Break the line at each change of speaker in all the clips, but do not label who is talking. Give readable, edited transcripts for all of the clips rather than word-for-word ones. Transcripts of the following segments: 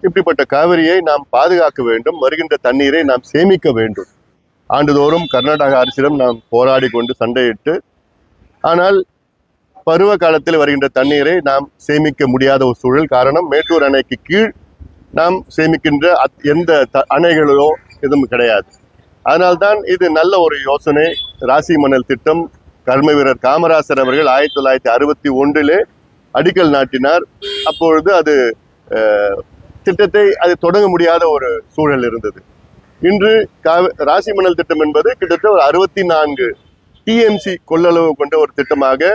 இப்படிப்பட்ட காவிரியை நாம் பாதுகாக்க வேண்டும், வருகின்ற தண்ணீரை நாம் சேமிக்க வேண்டும். ஆண்டுதோறும் கர்நாடக அரசிடம் நாம் போராடி கொண்டு சண்டையிட்டு, ஆனால் பருவ காலத்தில் வருகின்ற தண்ணீரை நாம் சேமிக்க முடியாத ஒரு சூழல். காரணம், மேட்டூர் அணைக்கு கீழ் நாம் சேமிக்கின்ற எந்த அணைகளோ எதுவும் கிடையாது. அதனால்தான் இது நல்ல ஒரு யோசனை. ராசி மணல் திட்டம் கர்ம வீரர் காமராசர் அவர்கள் 1961 அடிக்கல் நாட்டினார். அப்பொழுது அது திட்டத்தை அது தொடங்க முடியாத ஒரு சூழல் இருந்தது. இன்று ராசி மணல் திட்டம் என்பது கிட்டத்தட்ட ஒரு 64 TMC கொள்ளளவு கொண்ட ஒரு திட்டமாக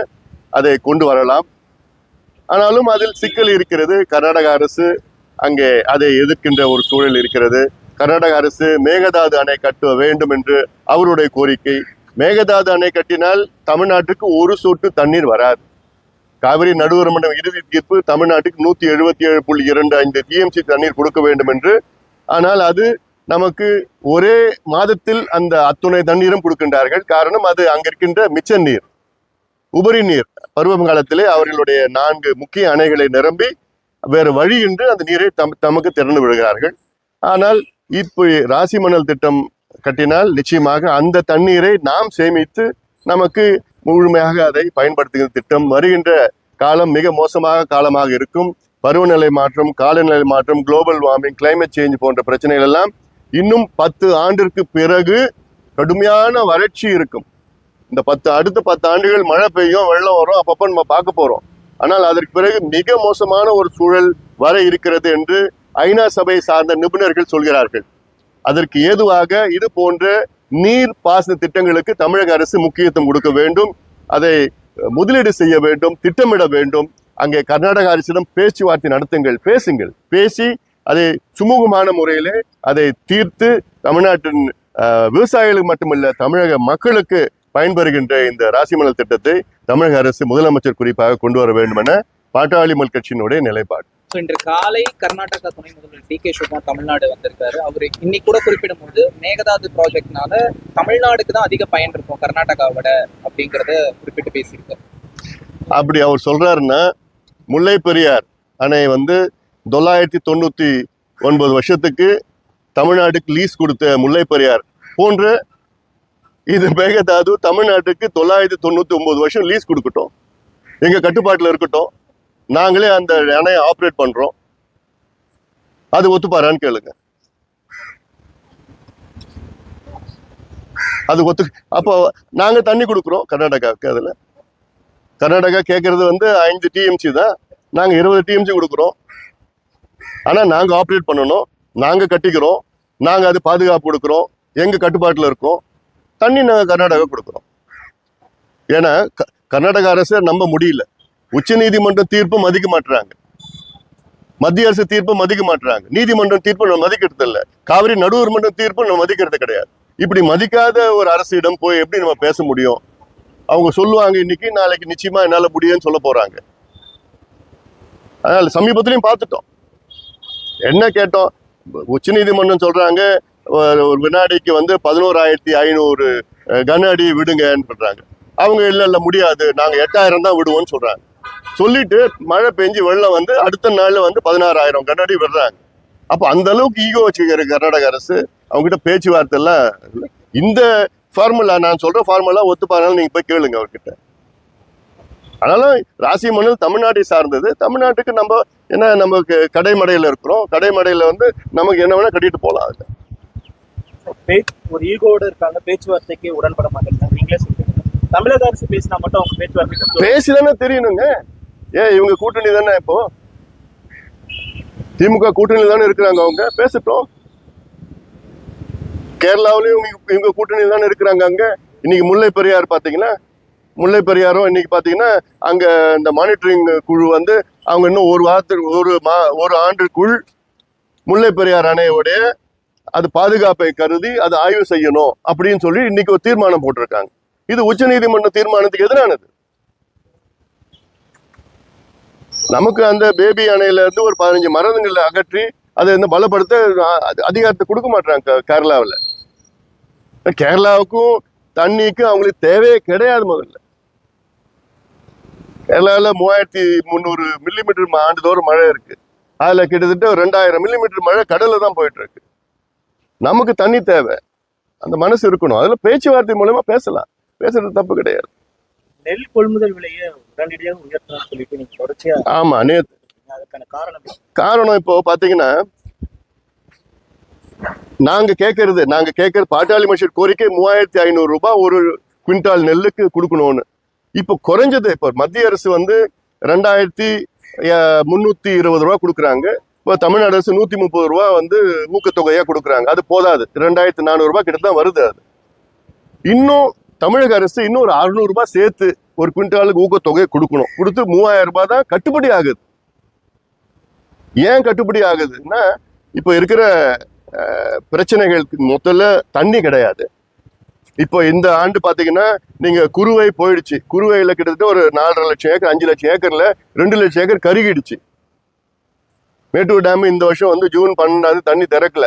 அதை கொண்டு வரலாம். ஆனாலும் அதில் சிக்கல் இருக்கிறது. கர்நாடக அரசு அங்கே அதை எதிர்க்கின்ற ஒரு சூழல் இருக்கிறது. கர்நாடக அரசு மேகதாது அணை கட்ட வேண்டும் என்று அவருடைய கோரிக்கை. மேகதாது அணை கட்டினால் தமிழ்நாட்டுக்கு ஒரு சொட்டு தண்ணீர் வராது. காவிரி நடுவர் மன்றம் இறுதி தீர்ப்பு தமிழ்நாட்டுக்கு 177.25 TMC தண்ணீர் கொடுக்க வேண்டும் என்று. ஆனால் அது நமக்கு ஒரே மாதத்தில் அந்த அத்துணை தண்ணீரும் கொடுக்கின்றார்கள். காரணம், அது அங்க இருக்கின்ற மிச்ச நீர், உபரி நீர். பருவகாலத்திலே அவர்களுடைய 4 முக்கிய அணைகளை நிரம்பி வேறு வழியின்றி அந்த நீரை தமக்கு திறந்து விடுகிறார்கள். ஆனால் இப்போ ராசி மணல் திட்டம் கட்டினால் நிச்சயமாக அந்த தண்ணீரை நாம் சேமித்து நமக்கு முழுமையாக அதை பயன்படுத்துகிற திட்டம். வருகின்ற காலம் மிக மோசமாக காலமாக இருக்கும். பருவநிலை மாற்றம், காலநிலை மாற்றம், குளோபல் வார்மிங், கிளைமேட் சேஞ்ச் போன்ற பிரச்சனைகள் எல்லாம் இன்னும் 10 ஆண்டிற்கு பிறகு கடுமையான வறட்சி இருக்கும். இந்த அடுத்த 10 ஆண்டுகள் மழை பெய்யும், வெள்ளம் வரும், அப்பப்போ நம்ம பார்க்க போறோம். ஆனால் அதற்கு பிறகு மிக மோசமான ஒரு சூழல் வர இருக்கிறது என்று ஐநா சபை சார்ந்த நிபுணர்கள் சொல்கிறார்கள். அதற்கு ஏதுவாக இது போன்ற நீர் பாசன திட்டங்களுக்கு தமிழக அரசு முக்கியத்துவம் கொடுக்க வேண்டும். அதை முதலீடு செய்ய வேண்டும், திட்டமிட வேண்டும். அங்கே கர்நாடக அரசிடம் பேச்சுவார்த்தை நடத்துங்கள், பேசுங்கள். பேசி அதை சுமூகமான முறையிலே அதை தீர்த்து தமிழ்நாட்டின் விவசாயிகளுக்கு மட்டுமல்ல தமிழக மக்களுக்கு பயன்பெறுகின்ற இந்த ராசி மணல் திட்டத்தை தமிழக அரசு முதலமைச்சர் குறிப்பாக கொண்டு வர வேண்டும் என பாட்டாளி மக்கள் கட்சியினுடைய நிலைப்பாடு.
இன்று காலை கர்நாடகா துணை முதல்வர் DK சிவகுமார் தமிழ்நாடு வந்திருக்காரு. அவர் இன்னைக்கு கூட குறிப்பிடும் போது மேகதாது ப்ராஜெக்ட்னால தமிழ்நாடுக்கு தான் அதிக பயன் இருக்கும் கர்நாடகாவோட அப்படிங்கிறத குறிப்பிட்டு பேசியிருக்காரு.
அப்படி அவர் சொல்றாருன்னா, முல்லை பெரியார் அணை 999 வருஷத்துக்கு தமிழ்நாட்டுக்கு லீஸ் கொடுத்த முல்லை பெரியார் போன்ற இது மேகதாது தமிழ்நாட்டுக்கு 999 வருஷம் லீஸ் கொடுக்கட்டும், எங்க கட்டுப்பாட்டில் இருக்கட்டும், நாங்களே அந்த அணையை ஆப்ரேட் பண்றோம், அது ஒத்துப்பாரான்னு கேளுங்க. அது அப்போ நாங்க தண்ணி கொடுக்குறோம் கர்நாடகாவுக்கு. அதுல கர்நாடகா கேட்கறது 5 TMC தான், நாங்க 20 TMC கொடுக்குறோம். ஆனா நாங்க ஆப்ரேட் பண்ணணும், நாங்க கட்டிக்கிறோம், நாங்க அது பாதுகாப்பு கொடுக்குறோம், எங்க கட்டுப்பாட்டில் இருக்கோம். தண்ணி நாங்க கர்நாடகா கொடுக்குறோம். ஏன்னா கர்நாடக அரசை நம்ப முடியல. உச்ச நீதிமன்றம் தீர்ப்பு மதிக்க மாட்டுறாங்க, மத்திய அரசு தீர்ப்பு மதிக்க மாட்டுறாங்க, நீதிமன்றம் தீர்ப்பு நம்ம மதிக்கிறது இல்லை, காவிரி நடுவர் மன்றம் தீர்ப்பு நம்ம மதிக்கிறது கிடையாது. இப்படி மதிக்காத ஒரு அரசிடம் போய் எப்படி நம்ம பேச முடியும்? அவங்க சொல்லுவாங்க இன்னைக்கு, நாளைக்கு நிச்சயமா என்னால முடியும்னு சொல்ல போறாங்க. அதனால சமீபத்திலையும் பார்த்துட்டோம். என்ன கேட்டோம், உச்ச நீதிமன்றம் சொல்றாங்க ஒரு வினாடிக்கு 11,500 கன அடி விடுங்கன்னு சொல்றாங்க. அவங்க இல்ல முடியாது, நாங்க 8,000 தான் விடுவோம்னு சொல்றாங்க. சொல்லிட்டு மழை பெஞ்சு வெள்ளம் அடுத்த நாள்ல 16,000 கன அடி விடுறாங்க. அப்ப அந்த அளவுக்கு ஈகோ வச்சுக்கிற கர்நாடக அரசு அவங்ககிட்ட பேச்சுவார்த்தை எல்லாம். இந்த ஃபார்முலா நான் சொல்ற ஃபார்முலா ஒத்துப்பாருனாலும் நீங்க போய் கேளுங்க அவர்கிட்ட. ஆனாலும் ராசி மணல் தமிழ்நாட்டை சார்ந்தது. தமிழ்நாட்டுக்கு நம்ம என்ன, நமக்கு கடைமடையில இருக்கிறோம், கடைமடையில நமக்கு என்ன வேணா கட்டிட்டு போகலாம். அது
ஒரு ஈகோட இருக்காங்க, பேச்சுவார்த்தைக்கு உடன்பட மாட்டேங்க. நீங்களே சொல்லுங்க, தமிழக அரசு பேசினா மட்டும் அவங்க பேச்சுவார்த்தை
பேசிதானே தெரியணுங்க. ஏன் இவங்க கூட்டணி தானே, இப்போ திமுக கூட்டணி தானே இருக்கிறாங்க, அவங்க பேசட்டும். கேரளாவிலையும் இவங்க கூட்டணி தானே இருக்கிறாங்க. அங்க இன்னைக்கு முல்லை பெரியார் பாத்தீங்கன்னா, முல்லை பெரியாரும் இன்னைக்கு பாத்தீங்கன்னா அங்க இந்த மானிட்டரிங் குழு அவங்க இன்னும் ஒரு ஆண்டுக்குள் முல்லை பெரியார் அணையோடைய அது பாதுகாப்பை கருதி அது ஆய்வு செய்யணும் அப்படின்னு சொல்லி இன்னைக்கு ஒரு தீர்மானம் போட்டிருக்காங்க. இது உச்ச நீதிமன்ற தீர்மானத்துக்கு எதிரானது. நமக்கு அந்த பேபி அணையில ஒரு 15 மரங்களை அகற்றி அதை பலப்படுத்த அதிகாரத்தை கொடுக்க மாட்டாங்க கேரளாவில். கேரளாவுக்கும் தண்ணிக்கு அவங்களுக்கு தேவையே கிடையாது. முதல்ல கேரளாவில் 3,300 மில்லிமீட்டர் ஆண்டுதோறும் மழை இருக்கு. அதுல கிட்டத்தட்ட 2000 மில்லிமீட்டர் மழை கடல்ல தான் போயிட்டு இருக்கு. நமக்கு தண்ணி தேவை, அந்த மனசு இருக்கணும். அதுல பேச்சுவார்த்தை மூலமா பேசலாம், பேசுறது தப்பு கிடையாது.
நெல் கொள்முதல் விலையை உடனடியாக உயர்த்தணும்னு சொல்லிட்டு நீங்க தொடர்ச்சியா
ஆமா,
அதுக்கான காரணம் என்ன?
காரணம் இப்போ பாத்தீங்கன்னா நாங்க கேட்கறது பாட்டாளி மக்கள் கோரிக்கை 3500 ரூபாய் ஒரு குவிண்டால் நெல்லுக்கு கொடுக்கணும்னு. இப்போ குறைஞ்சது, இப்போ மத்திய அரசு வந்து 2320 ரூபாய் கொடுக்குறாங்க. இப்போ தமிழ்நாடு அரசு 130 ரூபாய் வந்து ஊக்கத்தொகையா கொடுக்குறாங்க. அது போதாது, 2400 ரூபாய் கிட்ட தான் வருது. அது இன்னும் தமிழக அரசு இன்னும் ஒரு 600 ரூபாய் சேர்த்து ஒரு குவிண்டாலுக்கு ஊக்கத்தொகையை கொடுக்கணும். கொடுத்து 3000 ரூபாய் தான் கட்டுப்படி ஆகுது. ஏன் கட்டுப்படி ஆகுதுன்னா, இப்போ இருக்கிற பிரச்சனைகளுக்கு முதல்ல தண்ணி கிடையாது. இப்போ இந்த ஆண்டு பாத்தீங்கன்னா நீங்க குறுவை போயிடுச்சு. குறுவையில கிட்டத்தட்ட ஒரு 4.5 லட்சம் ஏக்கர், 5 லட்சம் ஏக்கர்ல 2 லட்சம் ஏக்கர் கருகிடுச்சு. மேட்டூர் டேம் இந்த வருஷம் வந்து ஜூன் 12 தண்ணி திறக்கல,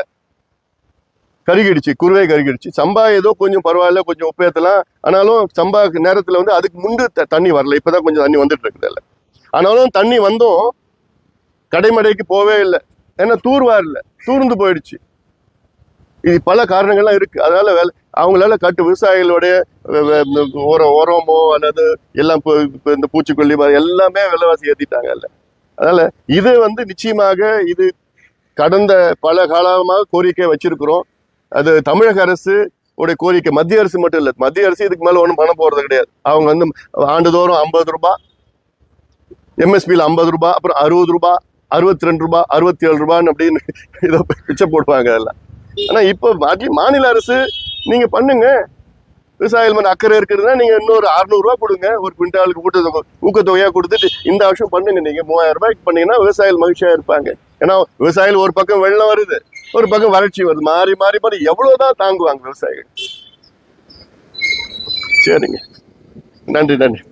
கருகிடுச்சு, குறுவை கருகிடுச்சு. சம்பா ஏதோ கொஞ்சம் பரவாயில்ல, கொஞ்சம் உப்பேத்தலாம். ஆனாலும் சம்பா நேரத்துல வந்து அதுக்கு முன்பு தண்ணி வரல, இப்பதான் கொஞ்சம் தண்ணி வந்துட்டு இருக்குது. இல்லை ஆனாலும் தண்ணி வந்தும் கடைமடைக்கு போவே இல்லை. ஏன்னா தூர்வாரில்ல, தூர்ந்து போயிடுச்சு. இது பல காரணங்கள்லாம் இருக்கு. அதனால அவங்களால விவசாயிகளுடைய உரமோ அல்லது எல்லாம் இப்போ இந்த பூச்சிக்கொல்லி எல்லாமே விலைவாசி ஏற்றிட்டாங்க. இல்லை அதனால இது வந்து நிச்சயமாக இது கடந்த பல காலமாக கோரிக்கை வச்சிருக்கிறோம். அது தமிழக அரசு உடைய கோரிக்கை, மத்திய அரசு மட்டும் இல்லை. மத்திய அரசு இதுக்கு மேல ஒன்றும் பண்ண போறது கிடையாது. அவங்க வந்து ஆண்டுதோறும் 50 ரூபாய், எம்எஸ்பியில் 50 ரூபாய், அப்புறம் 60 ரூபாய், 62 ரூபாய், 67 ரூபான்னு அப்படின்னு இதை பிச்சை போடுவாங்க. அதெல்லாம் ஆனா இப்போ மாநில அரசு நீங்க பண்ணுங்க, விவசாயிகள் மேல அக்கறை இருக்குதுன்னா நீங்க இன்னொரு 600 ரூபாய் கொடுங்க ஒரு குவிண்டாலுக்கு, ஊக்கத்தொகையா கொடுத்துட்டு இந்த வருஷம் பண்ணுங்க. நீங்க 3000 ரூபாய்க்கு பண்ணீங்கன்னா விவசாயிகள் மகிழ்ச்சியா இருப்பாங்க. ஏன்னா விவசாயிகள் ஒரு பக்கம் வெள்ளம் வருது, ஒரு பக்கம் வறட்சி வருது, மாறி மாறி மாறி எவ்வளவுதான் தாங்குவாங்க விவசாயிகள். சரிங்க, நன்றி.